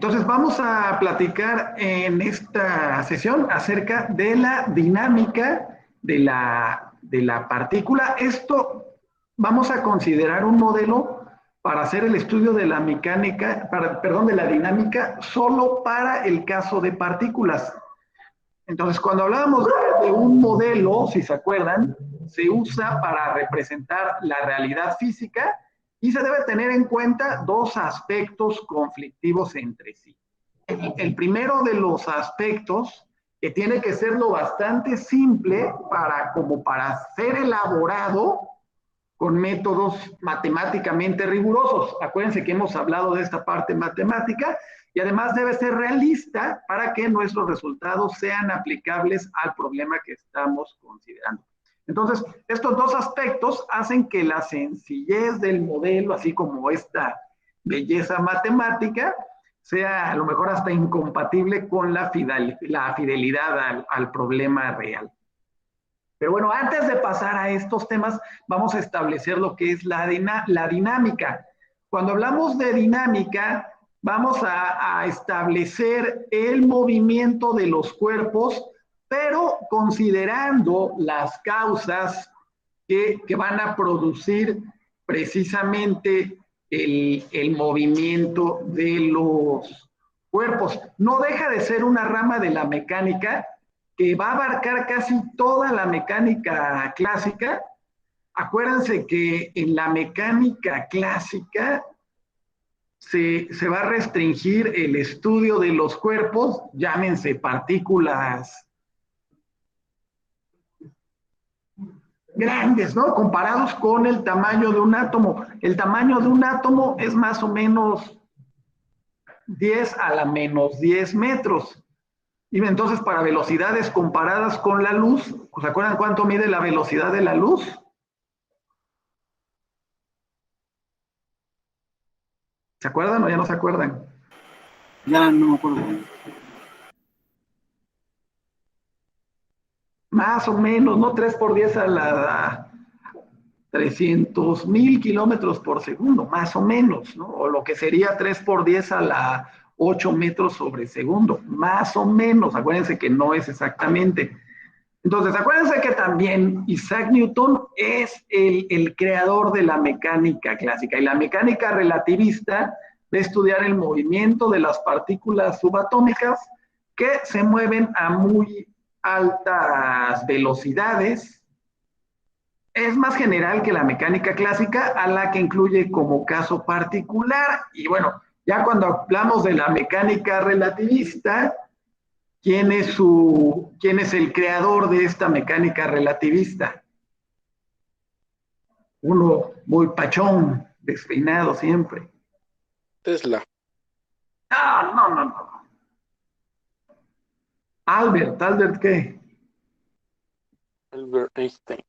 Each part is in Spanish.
Entonces vamos a platicar en esta sesión acerca de la dinámica de la partícula. Esto vamos a considerar un modelo para hacer el estudio de la mecánica, perdón, de la dinámica solo para el caso de partículas. Entonces, cuando hablábamos de un modelo, si se acuerdan, se usa para representar la realidad física y se debe tener en cuenta dos aspectos conflictivos entre sí. El primero de los aspectos, que tiene que ser lo bastante simple como para ser elaborado con métodos matemáticamente rigurosos. Acuérdense que hemos hablado de esta parte matemática y además debe ser realista para que nuestros resultados sean aplicables al problema que estamos considerando. Entonces, estos dos aspectos hacen que la sencillez del modelo, así como esta belleza matemática, sea a lo mejor hasta incompatible con la fidelidad al problema real. Pero bueno, antes de pasar a estos temas, vamos a establecer lo que es la dinámica. Cuando hablamos de dinámica, vamos a establecer el movimiento de los cuerpos, pero considerando las causas que van a producir precisamente el movimiento de los cuerpos. No deja de ser una rama de la mecánica que va a abarcar casi toda la mecánica clásica. Acuérdense que en la mecánica clásica se va a restringir el estudio de los cuerpos, llámense partículas grandes, ¿no? Comparados con el tamaño de un átomo. El tamaño de un átomo es más o menos 10 a la menos 10 metros. Y entonces, para velocidades comparadas con la luz, ¿se acuerdan cuánto mide la velocidad de la luz? ¿Se acuerdan o ya no se acuerdan? Ya no me acuerdo. Más o menos, ¿no? 3 por 10 a la 300,000 kilómetros por segundo, más o menos, ¿no? O lo que sería 3 por 10 a la 8 metros sobre segundo, más o menos. Acuérdense que no es exactamente. Entonces, acuérdense que también Isaac Newton es el creador de la mecánica clásica, y la mecánica relativista de estudiar el movimiento de las partículas subatómicas que se mueven a muy altas velocidades. Es más general que la mecánica clásica, a la que incluye como caso particular. Y bueno, ya cuando hablamos de la mecánica relativista, ¿quién es el creador de esta mecánica relativista? Uno muy pachón, despeinado siempre. Tesla. No. ¿Albert qué? Albert Einstein.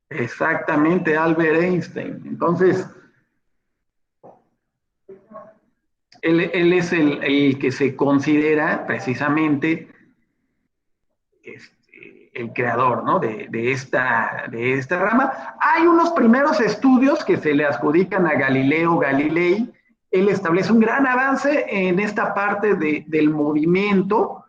Exactamente, Albert Einstein. Entonces, él es el que se considera precisamente el creador, ¿no? de esta rama. Hay unos primeros estudios que se le adjudican a Galileo Galilei. Él establece un gran avance en esta parte del movimiento.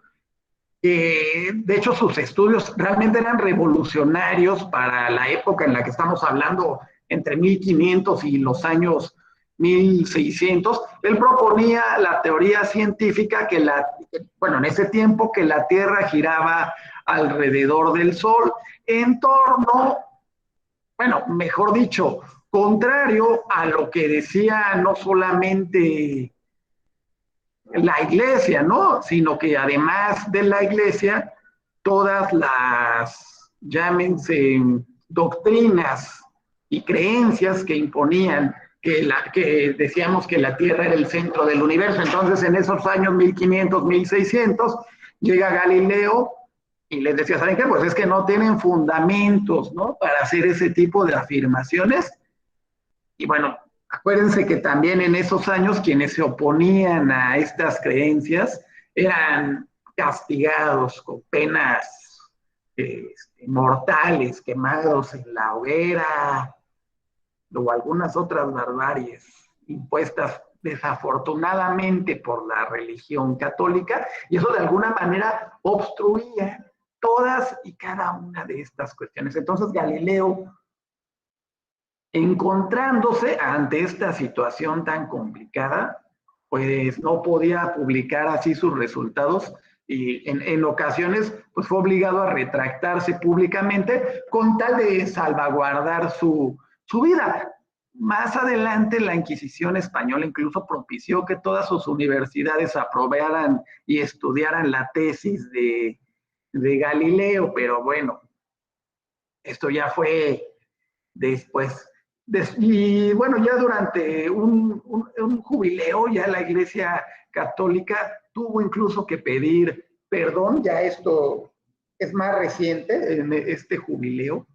De hecho, sus estudios realmente eran revolucionarios para la época en la que estamos hablando, entre 1500 y los años 1600. Él proponía la teoría científica en ese tiempo, que la Tierra giraba alrededor del Sol en torno, mejor dicho, contrario a lo que decía no solamente la iglesia, ¿no? Sino que además de la iglesia, todas las, llámense, doctrinas y creencias que imponían que decíamos que la Tierra era el centro del universo. Entonces, en esos años 1500, 1600, llega Galileo y les decía, ¿saben qué? Pues es que no tienen fundamentos, ¿no? Para hacer ese tipo de afirmaciones. Y bueno, acuérdense que también en esos años quienes se oponían a estas creencias eran castigados con penas mortales, quemados en la hoguera o algunas otras barbaries impuestas desafortunadamente por la religión católica, y eso de alguna manera obstruía todas y cada una de estas cuestiones. Entonces Galileo, encontrándose ante esta situación tan complicada, pues no podía publicar así sus resultados y en ocasiones pues fue obligado a retractarse públicamente con tal de salvaguardar su vida. Más adelante la Inquisición española incluso propició que todas sus universidades aprobaran y estudiaran la tesis de Galileo, pero bueno, esto ya fue después. Y bueno, ya durante un jubileo, ya la Iglesia Católica tuvo incluso que pedir perdón, ya esto es más reciente, en este jubileo,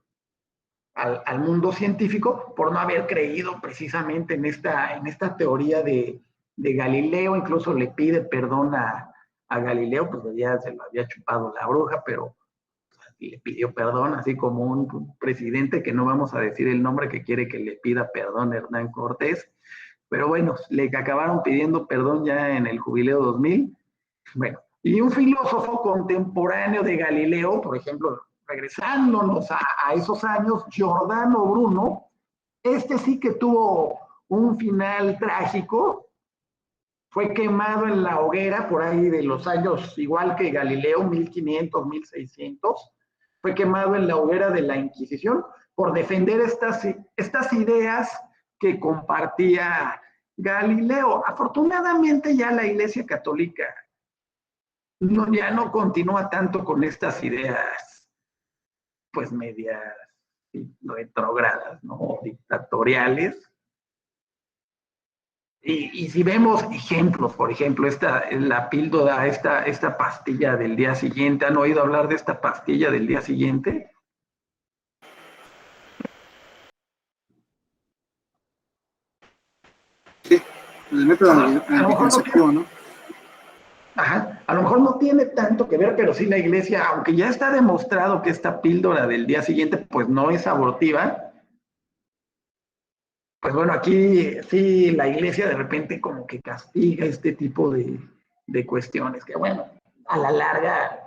al mundo científico por no haber creído precisamente en esta teoría de Galileo. Incluso le pide perdón a Galileo, pues ya se lo había chupado la bruja, pero le pidió perdón, así como un presidente que no vamos a decir el nombre, que quiere que le pida perdón a Hernán Cortés. Pero bueno, le acabaron pidiendo perdón ya en el jubileo 2000. Bueno, y un filósofo contemporáneo de Galileo, por ejemplo, regresándonos a esos años, Giordano Bruno, este sí que tuvo un final trágico. Fue quemado en la hoguera por ahí de los años, igual que Galileo, 1500, 1600. Fue quemado en la hoguera de la Inquisición por defender estas ideas que compartía Galileo. Afortunadamente ya la Iglesia Católica ya no continúa tanto con estas ideas, pues medias retrógradas, ¿no? Dictatoriales. Y si vemos ejemplos, por ejemplo, la píldora, esta pastilla del día siguiente, ¿han oído hablar de esta pastilla del día siguiente? Sí, el método anticonceptivo, ¿no? Ajá, a lo mejor no tiene tanto que ver, pero sí la Iglesia, aunque ya está demostrado que esta píldora del día siguiente pues no es abortiva, pues bueno, aquí sí la Iglesia de repente como que castiga este tipo de cuestiones, que bueno, a la larga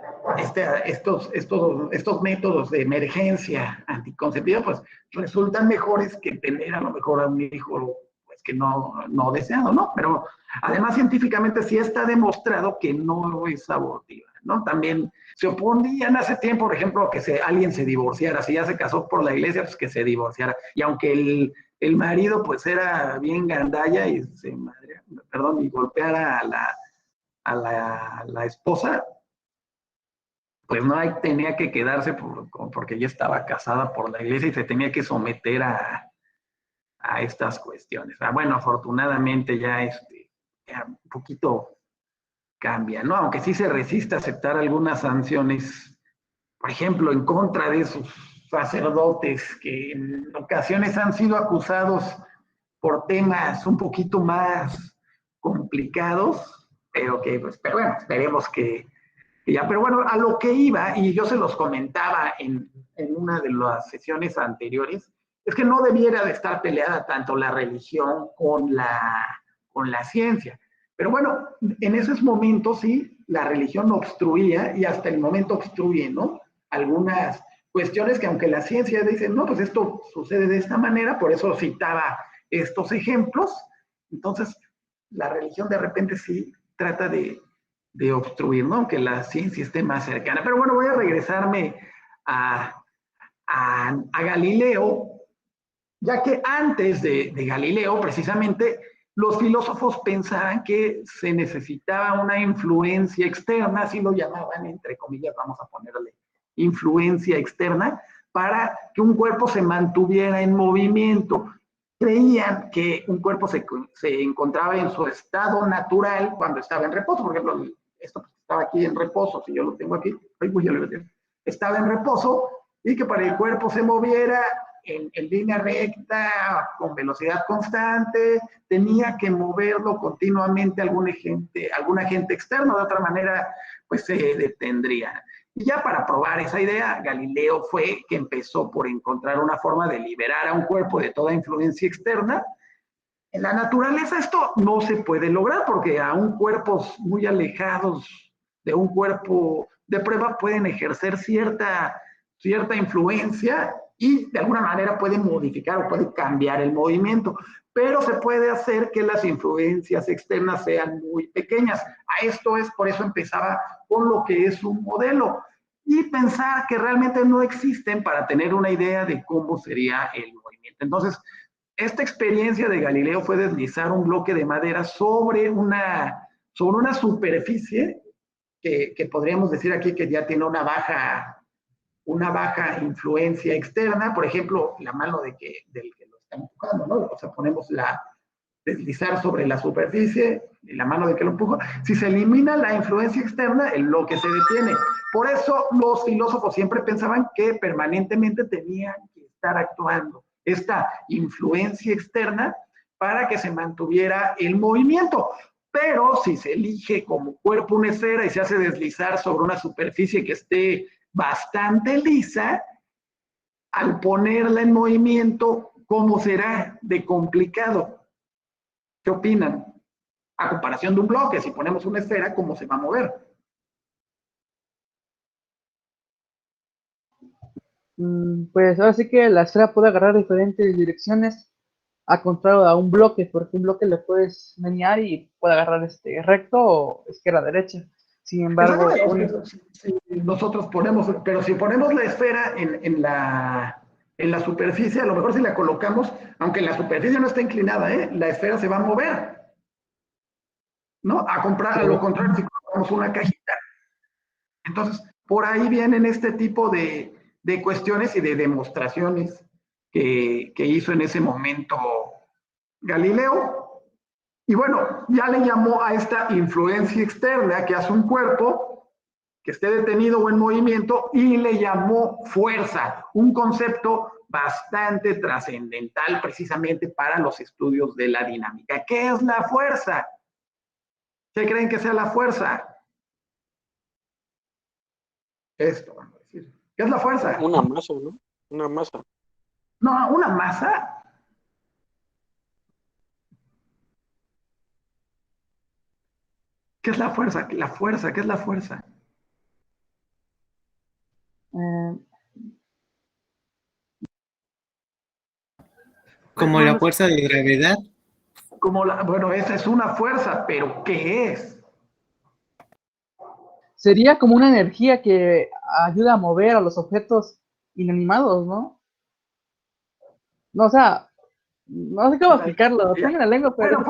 estos métodos de emergencia anticonceptiva pues resultan mejores que tener a lo mejor a un hijo pues que no deseado, ¿no? Pero además científicamente sí está demostrado que no es abortiva, ¿no? También se oponían hace tiempo, por ejemplo, que alguien se divorciara, si ya se casó por la Iglesia, pues que se divorciara, y aunque el marido pues era bien gandalla y y golpeara a la esposa, pues no tenía que quedarse porque ella estaba casada por la Iglesia y se tenía que someter a estas cuestiones. Bueno, afortunadamente ya un poquito cambia, ¿no? Aunque sí se resiste a aceptar algunas sanciones, por ejemplo, en contra de esos sacerdotes que en ocasiones han sido acusados por temas un poquito más complicados, pero bueno, esperemos que ya. Pero bueno, a lo que iba, y yo se los comentaba en una de las sesiones anteriores, es que no debiera de estar peleada tanto la religión con la ciencia. Pero bueno, en esos momentos sí, la religión obstruía y hasta el momento obstruye, ¿no? Algunas cuestiones que aunque la ciencia dice, no, pues esto sucede de esta manera, por eso citaba estos ejemplos, entonces la religión de repente sí trata de obstruir, ¿no? Aunque la ciencia esté más cercana. Pero bueno, voy a regresarme a Galileo, ya que antes de Galileo, precisamente, los filósofos pensaban que se necesitaba una influencia externa, así lo llamaban, entre comillas, vamos a ponerle influencia externa, para que un cuerpo se mantuviera en movimiento. Creían que un cuerpo se encontraba en su estado natural cuando estaba en reposo. Por ejemplo, esto estaba aquí en reposo, si yo lo tengo aquí, estaba en reposo, y que para el cuerpo se moviera en línea recta, con velocidad constante, tenía que moverlo continuamente algún agente externo, de otra manera pues se detendría. Y ya para probar esa idea, Galileo fue que empezó por encontrar una forma de liberar a un cuerpo de toda influencia externa, En la naturaleza esto no se puede lograr porque aún cuerpos muy alejados de un cuerpo de prueba pueden ejercer cierta influencia y de alguna manera pueden modificar o pueden cambiar el movimiento, pero se puede hacer que las influencias externas sean muy pequeñas. A esto es, por eso empezaba con lo que es un modelo y pensar que realmente no existen para tener una idea de cómo sería el movimiento. Entonces, esta experiencia de Galileo fue deslizar un bloque de madera sobre una superficie que podríamos decir aquí que ya tiene una baja influencia externa, por ejemplo, la mano del que lo está empujando, ¿no? O sea, deslizar sobre la superficie y la mano del que lo empuja. Si se elimina la influencia externa, el bloque se detiene. Por eso los filósofos siempre pensaban que permanentemente tenían que estar actuando esta influencia externa para que se mantuviera el movimiento. Pero si se elige como cuerpo una esfera y se hace deslizar sobre una superficie que esté bastante lisa, al ponerla en movimiento, ¿cómo será de complicado? ¿Qué opinan? A comparación de un bloque, si ponemos una esfera, ¿cómo se va a mover? Pues ahora sí que la esfera puede agarrar diferentes direcciones, a contrario a un bloque, porque un bloque le puedes menear y puede agarrar recto o izquierda derecha. Sin embargo, si nosotros ponemos, pero si ponemos la esfera en la superficie, a lo mejor si la colocamos, aunque la superficie no está inclinada, la esfera se va a mover, ¿no? A lo contrario, si colocamos una cajita. Entonces, por ahí vienen este tipo de cuestiones y de demostraciones que hizo en ese momento Galileo. Y bueno, ya le llamó a esta influencia externa que hace un cuerpo que esté detenido o en movimiento y le llamó fuerza, un concepto bastante trascendental precisamente para los estudios de la dinámica. ¿Qué es la fuerza? ¿Qué creen que sea la fuerza? Esto, vamos a decir. ¿Qué es la fuerza? Una masa, ¿no? Una masa. No, una masa. ¿Qué es la fuerza? La fuerza, ¿qué es la fuerza? Como la fuerza de gravedad. Bueno, esa es una fuerza, pero ¿qué es? sería como una energía que ayuda a mover a los objetos inanimados, ¿no? No, o sea, no sé cómo explicarlo, tengo en la lengua, pero...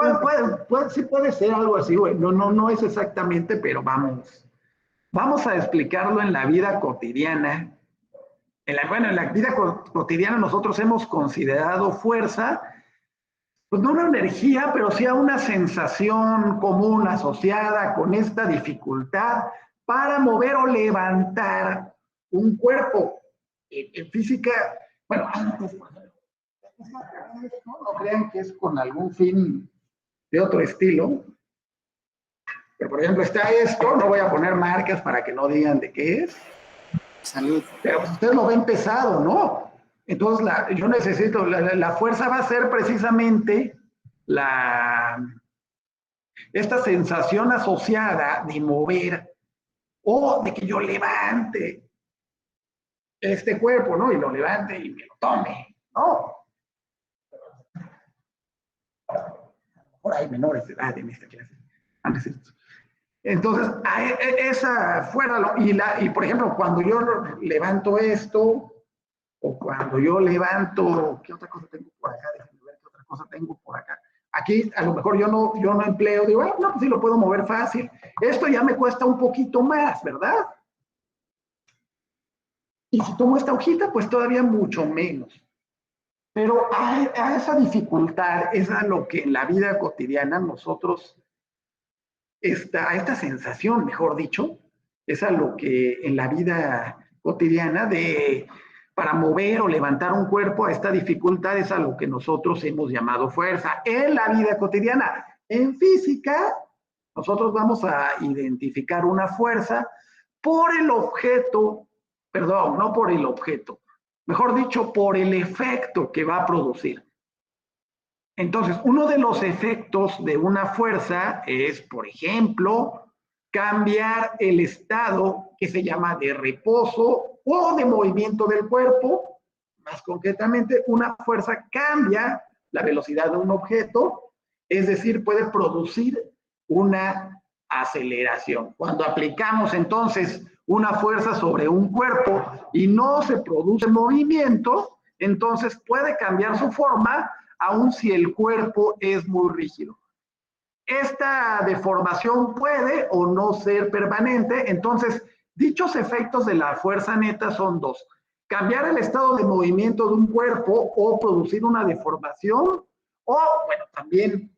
Bueno, sí puede ser algo así, güey. No es exactamente, pero vamos a explicarlo en la vida cotidiana. En la vida cotidiana nosotros hemos considerado fuerza, pues no una energía, pero sí a una sensación común asociada con esta dificultad para mover o levantar un cuerpo. En física, bueno, no crean que es con algún fin de otro estilo. Pero, por ejemplo, está esto, no voy a poner marcas para que no digan de qué es. Salud. Pero pues, ustedes lo ven pesado, ¿no? Entonces, yo necesito, la fuerza va a ser precisamente esta sensación asociada de mover o de que yo levante este cuerpo, ¿no? Y lo levante y me lo tome, ¿no? Por ahí menores de edad en esta clase. Entonces, esa fuera, y por ejemplo, cuando yo levanto esto, o cuando yo levanto, ¿qué otra cosa tengo por acá? Déjenme ver qué otra cosa tengo por acá. Aquí a lo mejor yo no empleo, digo, no, pues sí lo puedo mover fácil. Esto ya me cuesta un poquito más, ¿verdad? Y si tomo esta hojita, pues todavía mucho menos. Pero a esa dificultad es a lo que en la vida cotidiana nosotros, a esta sensación, mejor dicho, es a lo que en la vida cotidiana para mover o levantar un cuerpo, a esta dificultad es a lo que nosotros hemos llamado fuerza en la vida cotidiana. En física, nosotros vamos a identificar una fuerza por el objeto, perdón, no por el objeto, mejor dicho, por el efecto que va a producir. Entonces, uno de los efectos de una fuerza es, por ejemplo, cambiar el estado que se llama de reposo o de movimiento del cuerpo. Más concretamente, una fuerza cambia la velocidad de un objeto, es decir, puede producir una aceleración. Cuando aplicamos entonces una fuerza sobre un cuerpo y no se produce movimiento, entonces puede cambiar su forma aun si el cuerpo es muy rígido. Esta deformación puede o no ser permanente, entonces dichos efectos de la fuerza neta son dos: cambiar el estado de movimiento de un cuerpo o producir una deformación, o bueno, también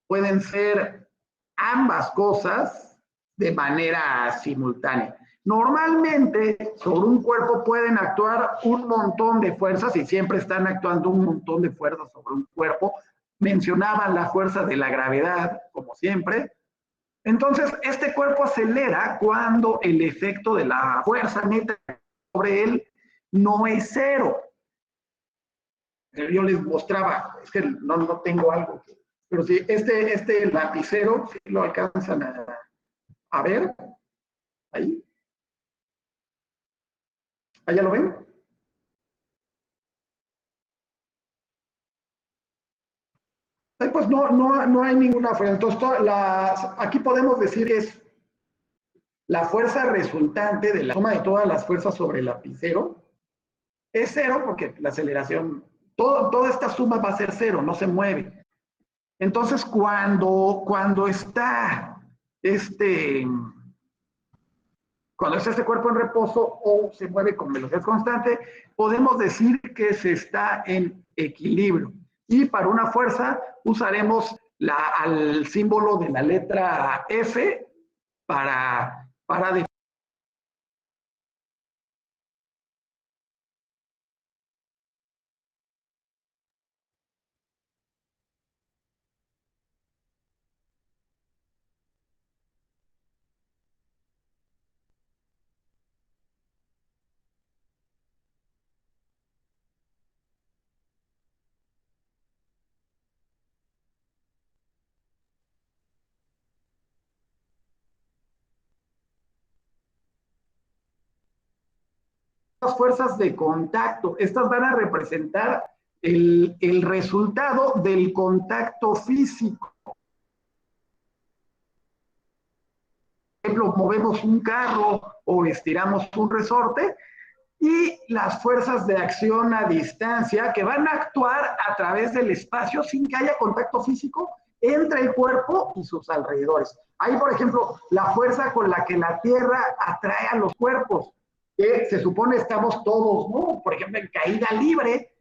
pueden ser ambas cosas de manera simultánea. Normalmente sobre un cuerpo pueden actuar un montón de fuerzas y siempre están actuando un montón de fuerzas sobre un cuerpo. Mencionaban la fuerza de la gravedad, como siempre. Entonces, este cuerpo acelera cuando el efecto de la fuerza neta sobre él no es cero. Yo les mostraba, es que no tengo algo, pero si este lapicero, si lo alcanzan a ver, ahí. ¿Allá lo ven? Pues no hay ninguna fuerza. Entonces, aquí podemos decir que es la fuerza resultante de la suma de todas las fuerzas sobre el lapicero. Es cero porque la aceleración, toda esta suma va a ser cero, no se mueve. Entonces, cuando está este cuerpo en reposo o se mueve con velocidad constante, podemos decir que se está en equilibrio. Y para una fuerza usaremos al símbolo de la letra F para definir. Las fuerzas de contacto, estas van a representar el resultado del contacto físico. Por ejemplo, movemos un carro o estiramos un resorte, y las fuerzas de acción a distancia que van a actuar a través del espacio sin que haya contacto físico entre el cuerpo y sus alrededores. Hay, por ejemplo, la fuerza con la que la Tierra atrae a los cuerpos, que se supone estamos todos, ¿no? Por ejemplo, en caída libre,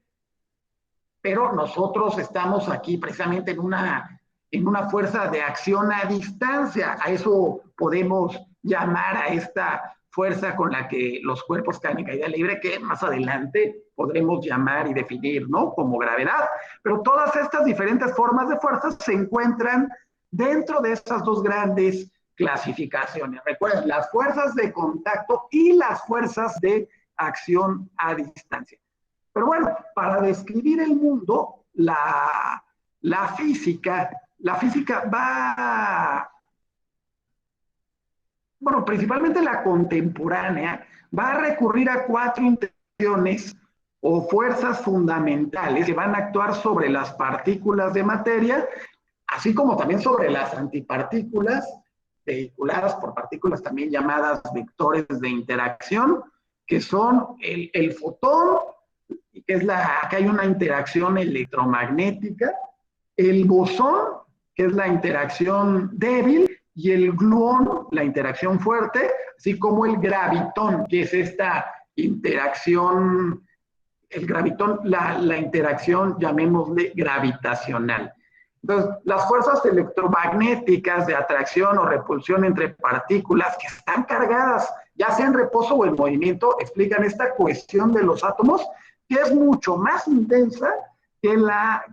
pero nosotros estamos aquí precisamente en una fuerza de acción a distancia. A eso podemos llamar a esta fuerza con la que los cuerpos caen en caída libre, que más adelante podremos llamar y definir, ¿no?, como gravedad. Pero todas estas diferentes formas de fuerzas se encuentran dentro de estas dos grandes clasificaciones. Recuerden, las fuerzas de contacto y las fuerzas de acción a distancia. Pero bueno, para describir el mundo, la física va, bueno, principalmente la contemporánea, va a recurrir a cuatro interacciones o fuerzas fundamentales que van a actuar sobre las partículas de materia, así como también sobre las antipartículas, vehiculadas por partículas también llamadas vectores de interacción, que son el fotón, que hay una interacción electromagnética, el bosón, que es la interacción débil, y el gluón, la interacción fuerte, así como el gravitón, que es esta interacción, el gravitón, la interacción, llamémosle, gravitacional. Entonces, las fuerzas electromagnéticas de atracción o repulsión entre partículas que están cargadas, ya sea en reposo o en movimiento, explican esta cuestión de los átomos, que es mucho más intensa que la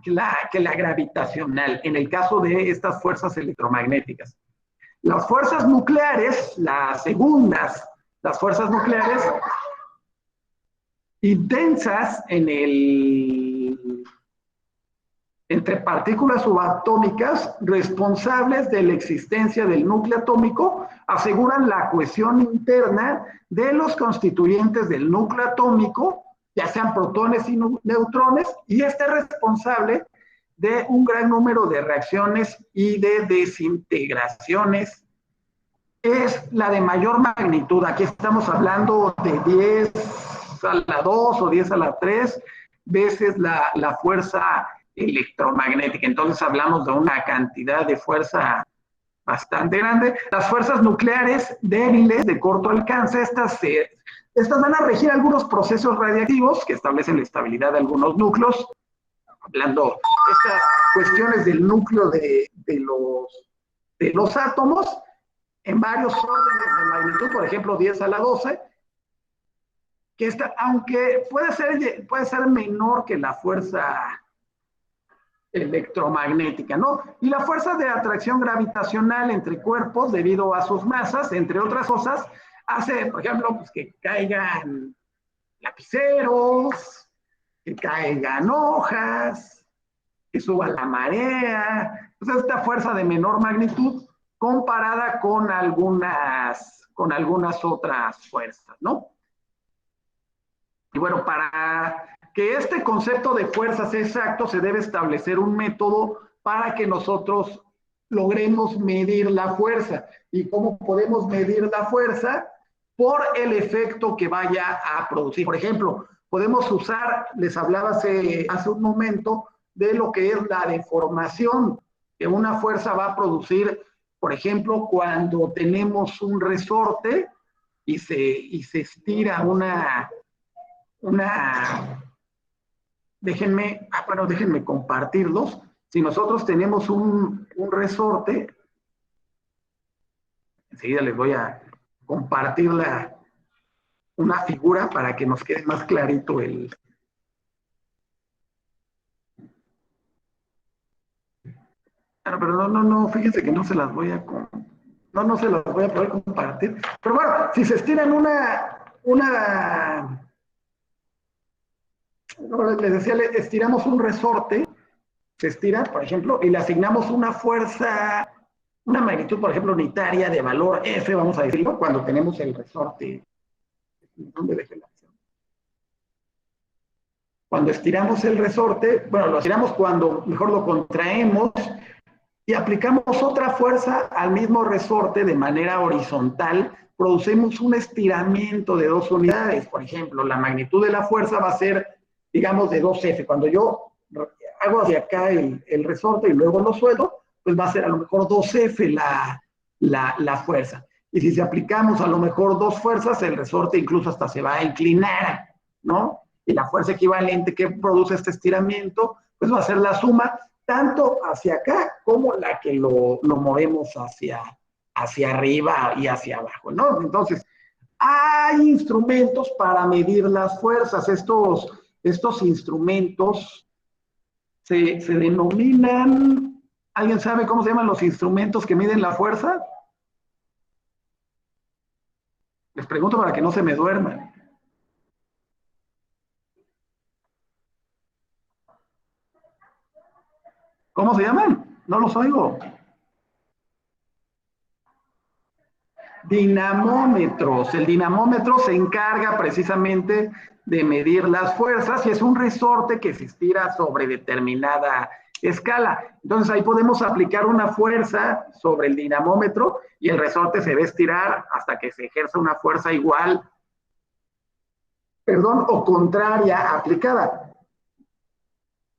gravitacional, en el caso de estas fuerzas electromagnéticas. Las fuerzas nucleares, las segundas, las fuerzas nucleares intensas en entre partículas subatómicas responsables de la existencia del núcleo atómico aseguran la cohesión interna de los constituyentes del núcleo atómico, ya sean protones y neutrones, y este es responsable de un gran número de reacciones y de desintegraciones. Es la de mayor magnitud. Aquí estamos hablando de 10 a la 2 o 10 a la 3 veces la fuerza electromagnética. Entonces hablamos de una cantidad de fuerza bastante grande. Las fuerzas nucleares débiles de corto alcance, estas van a regir algunos procesos radiactivos que establecen la estabilidad de algunos núcleos. Hablando de estas cuestiones del núcleo de los átomos, en varios órdenes de magnitud, por ejemplo 10 a la 12, que aunque puede ser menor que la fuerza electromagnética, ¿no? Y la fuerza de atracción gravitacional entre cuerpos, debido a sus masas, entre otras cosas, hace, por ejemplo, pues, que caigan lapiceros, que caigan hojas, que suba la marea. Entonces, esta fuerza de menor magnitud comparada con algunas otras fuerzas, ¿no? Y bueno, para que este concepto de fuerza sea exacto, se debe establecer un método para que nosotros logremos medir la fuerza. ¿Y cómo podemos medir la fuerza? Por el efecto que vaya a producir. Por ejemplo, podemos usar, les hablaba hace un momento, de lo que es la deformación que una fuerza va a producir, por ejemplo, cuando tenemos un resorte y se estira déjenme compartirlos. Si nosotros tenemos un resorte, enseguida les voy a compartir una figura para que nos quede más clarito pero no, fíjense que no se las voy a poder compartir. Pero bueno, si se estiran les decía, estiramos un resorte, se estira, por ejemplo, y le asignamos una fuerza, una magnitud, por ejemplo, unitaria de valor F, vamos a decirlo, cuando tenemos el resorte. ¿Dónde dejé la acción? Cuando estiramos el resorte, bueno, lo estiramos cuando mejor lo contraemos y aplicamos otra fuerza al mismo resorte de manera horizontal, producimos un estiramiento de 2 unidades. Por ejemplo, la magnitud de la fuerza va a ser, digamos, de 2F. Cuando yo hago hacia acá el resorte y luego lo suelto, pues va a ser a lo mejor 2F la fuerza. Y si aplicamos a lo mejor 2 fuerzas, el resorte incluso hasta se va a inclinar, ¿no? Y la fuerza equivalente que produce este estiramiento, pues va a ser la suma tanto hacia acá como la que lo movemos hacia arriba y hacia abajo, ¿no? Entonces, hay instrumentos para medir las fuerzas. Estos instrumentos se denominan, ¿alguien sabe cómo se llaman los instrumentos que miden la fuerza? Les pregunto para que no se me duerman. ¿Cómo se llaman? No los oigo. Dinamómetros. El dinamómetro se encarga precisamente de medir las fuerzas y es un resorte que se estira sobre determinada escala. Entonces ahí podemos aplicar una fuerza sobre el dinamómetro y el resorte se va a estirar hasta que se ejerza una fuerza igual, o contraria aplicada.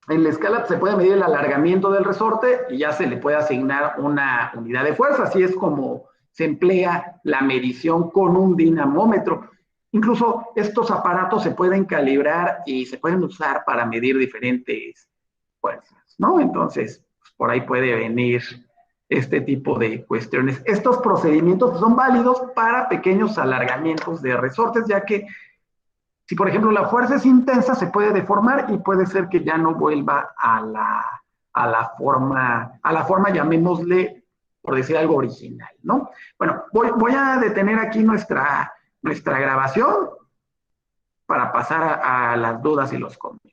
En la escala se puede medir el alargamiento del resorte y ya se le puede asignar una unidad de fuerza. Así es como se emplea la medición con un dinamómetro. Incluso estos aparatos se pueden calibrar y se pueden usar para medir diferentes fuerzas, ¿no? Entonces, pues, por ahí puede venir este tipo de cuestiones. Estos procedimientos son válidos para pequeños alargamientos de resortes, ya que si, por ejemplo, la fuerza es intensa, se puede deformar y puede ser que ya no vuelva a la forma, llamémosle, por decir algo original, ¿no? Bueno, voy a detener aquí nuestra grabación para pasar a las dudas y los comentarios.